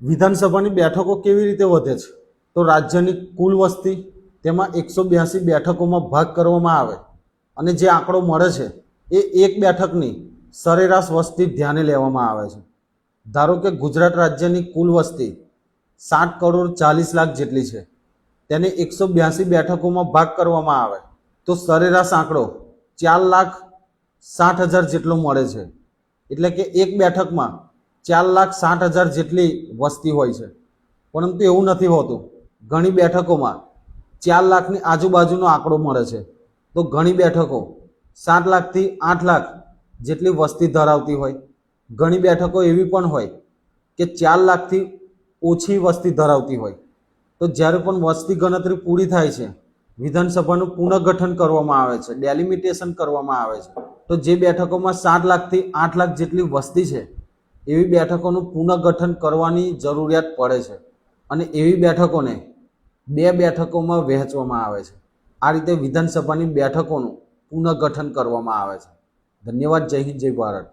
વિધાનસભાની બેઠકો કેવી રીતે વધે છે? તો રાજ્યની કુલ વસ્તી તેમાં 182 બેઠકોમાં ભાગ કરવામાં આવે અને જે આંકડો મળે છે એ એક બેઠકની સરેરાશ વસ્તી ધ્યાને લેવામાં આવે છે. ધારો કે ગુજરાત રાજ્યની કુલ વસ્તી 7,40,00,000 જેટલી છે, તેને 182 બેઠકોમાં ભાગ કરવામાં આવે તો સરેરાશ આંકડો 4,60,000 જેટલો મળે છે. એટલે કે એક બેઠકમાં 4,60,000 જેટલી વસ્તી હોય છે. પરંતુ એવું નથી હોતું. ઘણી બેઠકોમાં 4 લાખની આજુબાજુનો આંકડો મળે છે. તો ઘણી બેઠકો 7 લાખથી 8 લાખ જેટલી વસ્તી ધરાવતી હોય. ઘણી બેઠકો એવી પણ હોય કે 4 લાખથી ઓછી વસ્તી ધરાવતી હોય. તો જ્યારે પણ વસ્તી ગણતરી પૂરી થાય છે, વિધાનસભાનું પુનઃગઠન કરવામાં આવે છે, ડેલિમિટેશન કરવામાં આવે છે. તો જે બેઠકોમાં 7 લાખથી 8 લાખ જેટલી વસ્તી છે એવી બેઠકોનું પુનઃગઠન કરવાની જરૂરિયાત પડે છે અને એવી બેઠકોને 2 બેઠકોમાં વહેંચવામાં આવે છે. આ રીતે વિધાનસભાની બેઠકોનું પુનઃગઠન કરવામાં આવે છે. ધન્યવાદ. જય હિન્દ, જય ભારત.